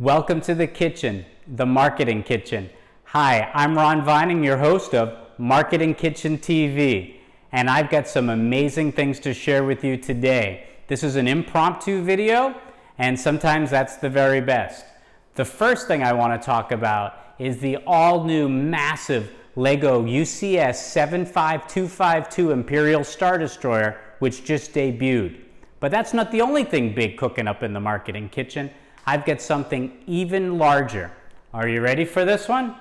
Welcome to the kitchen, the Marketing Kitchen. Hi, I'm Ron Vining, your host of MarketingKitchenTV, and I've got some amazing things to share with you today. This is an impromptu video, and sometimes that's the very best. The first thing I want to talk about is the all-new massive Lego UCS 75252 Imperial Star Destroyer, which just debuted. But that's not the only thing big cooking up in the Marketing Kitchen. I've got something even larger. Are you ready for this one?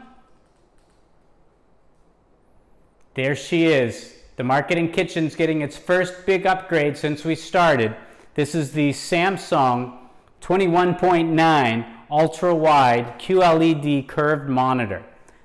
There she is. The Marketing Kitchen's getting its first big upgrade since we started. This is the Samsung 21.9 ultra-wide QLED Curved Monitor.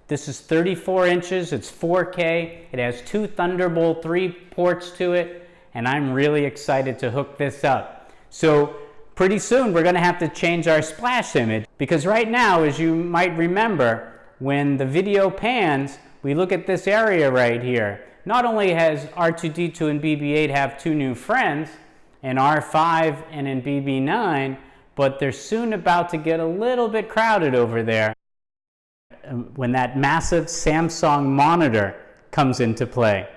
This is 34 inches, it's 4K, it has two Thunderbolt 3 ports to it, and I'm really excited to hook this up. So pretty soon we're going to have to change our splash image, because right now, as you might remember, when the video pans, we look at this area right here. Not only has R2-D2 and BB-8 have two new friends, in R5 and in BB-9, but they're soon about to get a little bit crowded over there when that massive Samsung monitor comes into play.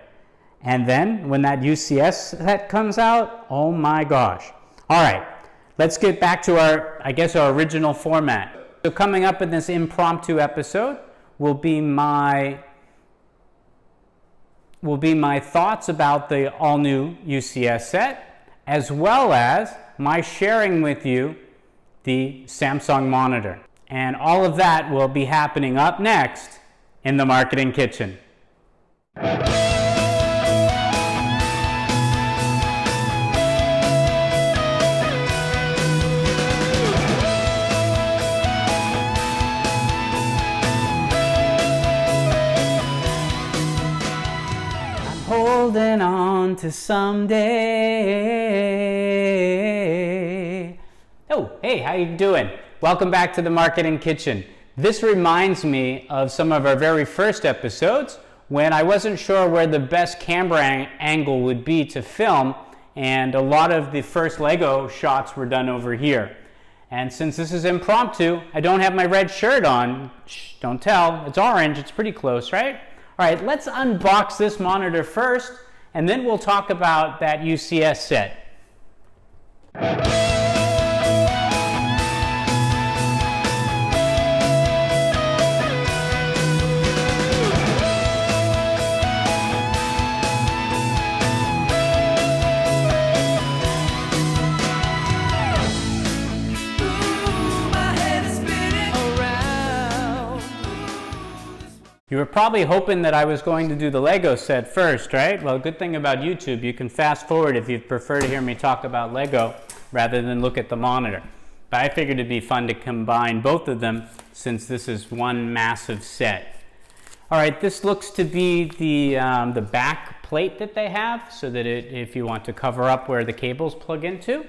And then when that UCS set comes out, oh my gosh. All right, let's get back to our original format. So coming up in this impromptu episode will be my thoughts about the all-new UCS set, as well as my sharing with you the Samsung monitor. And all of that will be happening up next in the Marketing Kitchen. Holding on to someday. Oh, hey, how you doing? Welcome back to the Marketing Kitchen. This reminds me of some of our very first episodes when I wasn't sure where the best camera angle would be to film, and a lot of the first Lego shots were done over here. And since this is impromptu, I don't have my red shirt on. Shh, don't tell. It's orange. It's pretty close, right? All right, let's unbox this monitor first, and then we'll talk about that UCS set. You were probably hoping that I was going to do the Lego set first, right? Well, good thing about YouTube, you can fast forward if you prefer to hear me talk about Lego rather than look at the monitor. But I figured it'd be fun to combine both of them since this is one massive set. All right, this looks to be the back plate that they have, so that if you want to cover up where the cables plug into.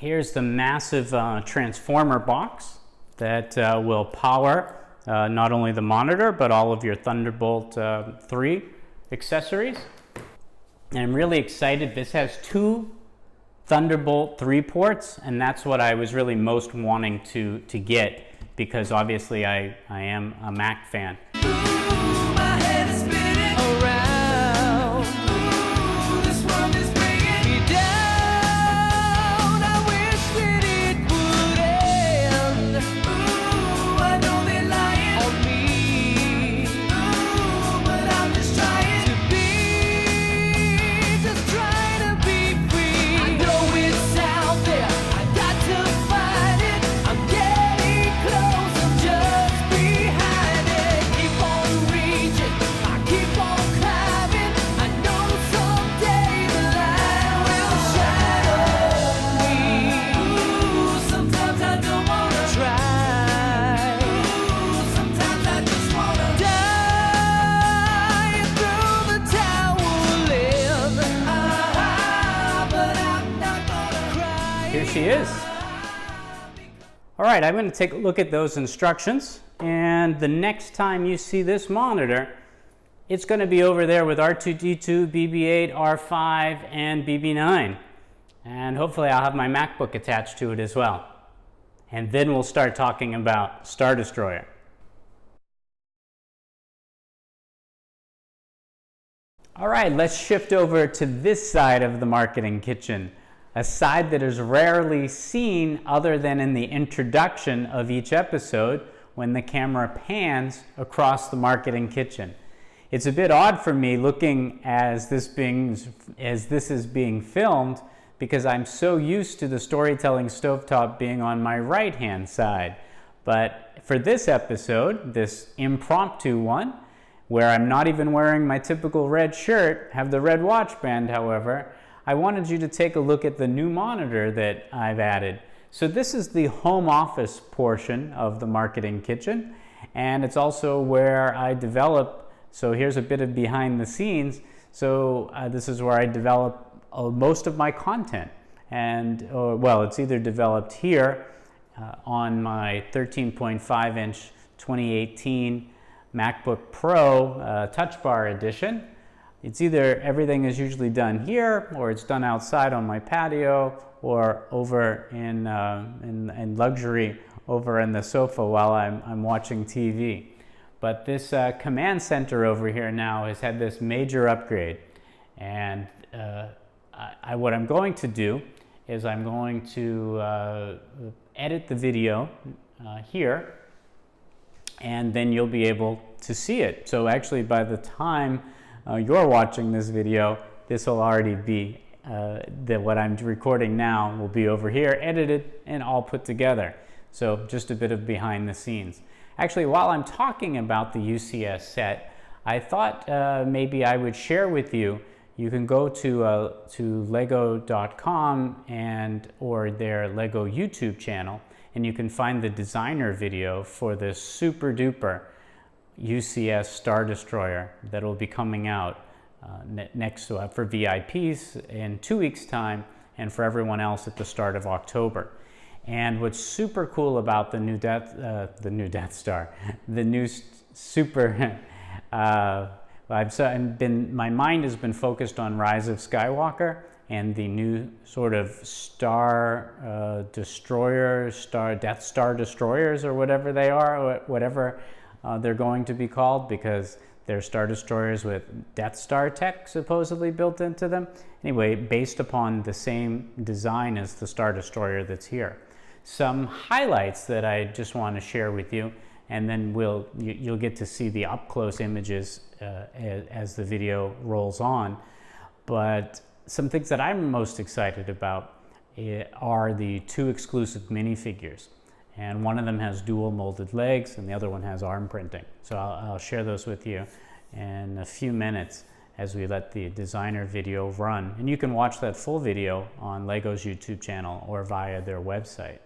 Here's the massive transformer box that will power not only the monitor, but all of your Thunderbolt 3 accessories. And I'm really excited. This has two Thunderbolt 3 ports, and that's what I was really most wanting to get, because obviously I am a Mac fan. Here she is. All right, I'm going to take a look at those instructions, and the next time you see this monitor, it's going to be over there with R2-D2, BB-8, R5, and BB-9. and hopefully I'll have my MacBook attached to it as well. And then we'll start talking about Star Destroyer. All right, let's shift over to this side of the Marketing Kitchen, a side that is rarely seen other than in the introduction of each episode when the camera pans across the Marketing Kitchen. It's a bit odd for me looking as this is being filmed, because I'm so used to the storytelling stovetop being on my right-hand side. But for this episode, this impromptu one, where I'm not even wearing my typical red shirt, have the red watch band, however, I wanted you to take a look at the new monitor that I've added. So this is the home office portion of the Marketing Kitchen, and it's also where I develop. So here's a bit of behind the scenes. So this is where I develop most of my content. And well, it's either developed here on my 13.5 inch 2018 MacBook Pro Touch Bar Edition. It's either everything is usually done here, or it's done outside on my patio, or over in luxury over in the sofa while I'm watching TV. But this command center over here now has had this major upgrade, and what I'm going to do is I'm going to edit the video here, and then you'll be able to see it. So actually, by the time you're watching this video, this will already be what I'm recording now will be over here, edited and all put together. So just a bit of behind the scenes. Actually, while I'm talking about the UCS set, I thought maybe I would share with you. You can go to lego.com or their Lego YouTube channel, and you can find the designer video for this super duper UCS Star Destroyer that will be coming out next for VIPs in 2 weeks time, and for everyone else at the start of October. And what's super cool about the new Death Star, the new super, my mind has been focused on Rise of Skywalker and the new sort of Star Destroyer, Death Star Destroyers, or whatever they are, or whatever they're going to be called, because they're Star Destroyers with Death Star tech supposedly built into them. Anyway, based upon the same design as the Star Destroyer that's here. Some highlights that I just want to share with you, and then you'll get to see the up-close images as the video rolls on. But some things that I'm most excited about are the 2 exclusive minifigures. And one of them has dual molded legs, and the other one has arm printing. So I'll share those with you in a few minutes as we let the designer video run. And you can watch that full video on Lego's YouTube channel or via their website.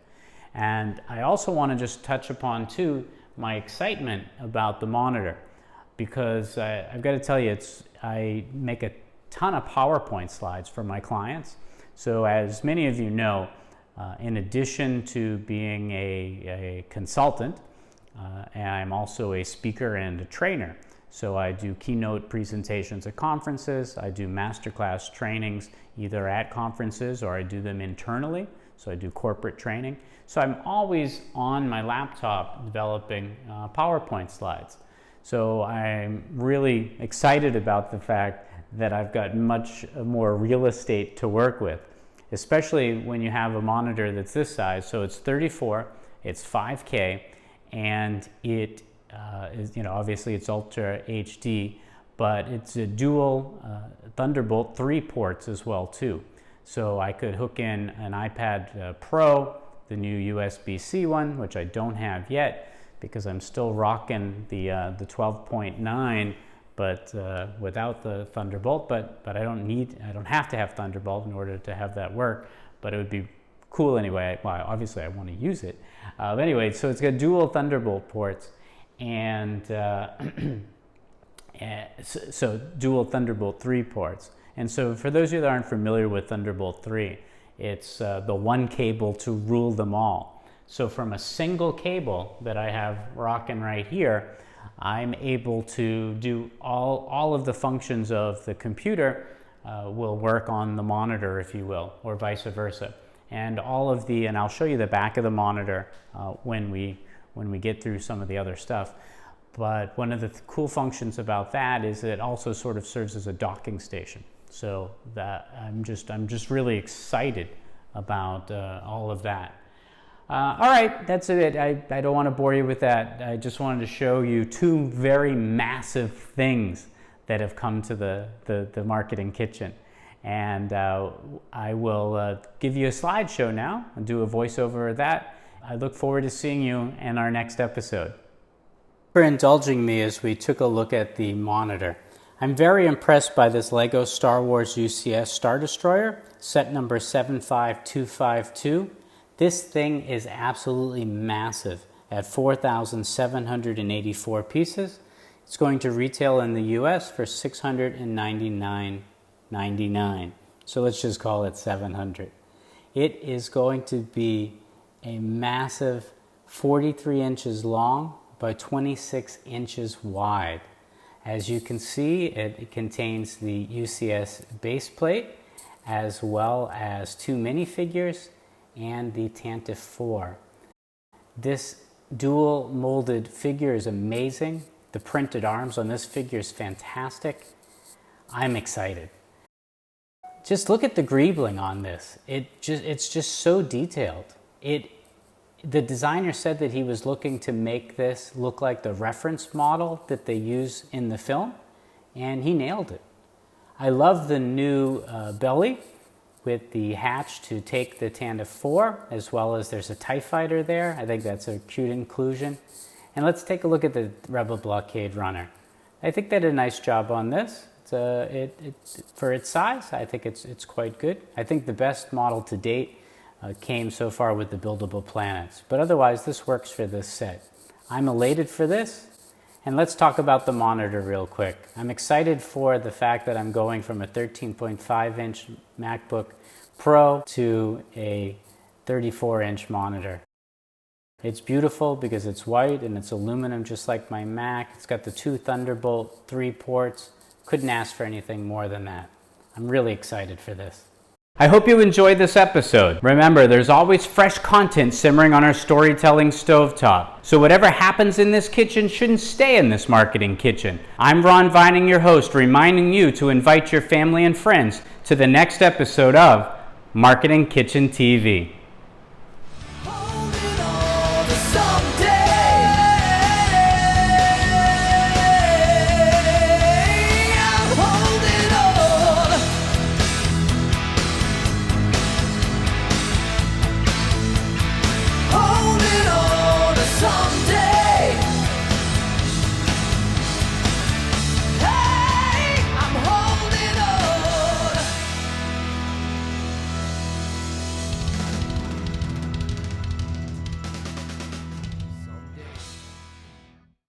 And I also want to just touch upon too my excitement about the monitor, because I've got to tell you, I make a ton of PowerPoint slides for my clients. So as many of you know, in addition to being a consultant, I'm also a speaker and a trainer. So I do keynote presentations at conferences, I do masterclass trainings either at conferences or I do them internally. So I do corporate training. So I'm always on my laptop developing PowerPoint slides. So I'm really excited about the fact that I've got much more real estate to work with, especially when you have a monitor that's this size. So it's 34, it's 5K, and it is, obviously it's Ultra HD, but it's a dual Thunderbolt 3 ports as well too. So I could hook in an iPad Pro, the new USB-C one, which I don't have yet because I'm still rocking the 12.9, but without the Thunderbolt. But I don't have to have Thunderbolt in order to have that work. But it would be cool anyway. Well, obviously I want to use it. But anyway, so it's got dual Thunderbolt ports, and so dual Thunderbolt 3 ports. And so for those of you that aren't familiar with Thunderbolt 3, it's the one cable to rule them all. So from a single cable that I have rocking right here, I'm able to do all of the functions of the computer will work on the monitor, if you will, or vice versa. And and I'll show you the back of the monitor when we get through some of the other stuff. But one of the cool functions about that is it also sort of serves as a docking station. So that I'm just really excited about all of that. All right, that's it. I don't want to bore you with that. I just wanted to show you two very massive things that have come to the Marketing Kitchen. And I will give you a slideshow now and do a voiceover of that. I look forward to seeing you in our next episode. For indulging me as we took a look at the monitor. I'm very impressed by this LEGO Star Wars UCS Star Destroyer, set number 75252. This thing is absolutely massive at 4,784 pieces. It's going to retail in the US for $699.99. So let's just call it 700. It is going to be a massive 43 inches long by 26 inches wide. As you can see, it contains the UCS base plate as well as 2 minifigures and the Tantive 4. This dual molded figure is amazing. The printed arms on this figure is fantastic. I'm excited. Just look at the greebling on this. It's just so detailed. The designer said that he was looking to make this look like the reference model that they use in the film, and he nailed it. I love the new belly with the hatch to take the Tantive 4, as well as there's a TIE Fighter there. I think that's a cute inclusion. And let's take a look at the Rebel Blockade Runner. I think they did a nice job on this. For its size, I think it's quite good. I think the best model to date came so far with the buildable planets. But otherwise, this works for this set. I'm elated for this. And let's talk about the monitor real quick. I'm excited for the fact that I'm going from a 13.5-inch MacBook Pro to a 34-inch monitor. It's beautiful because it's white and it's aluminum just like my Mac. It's got the 2 Thunderbolt 3 ports. Couldn't ask for anything more than that. I'm really excited for this. I hope you enjoyed this episode. Remember, there's always fresh content simmering on our storytelling stovetop. So whatever happens in this kitchen shouldn't stay in this Marketing Kitchen. I'm Ron Vining, your host, reminding you to invite your family and friends to the next episode of Marketing Kitchen TV.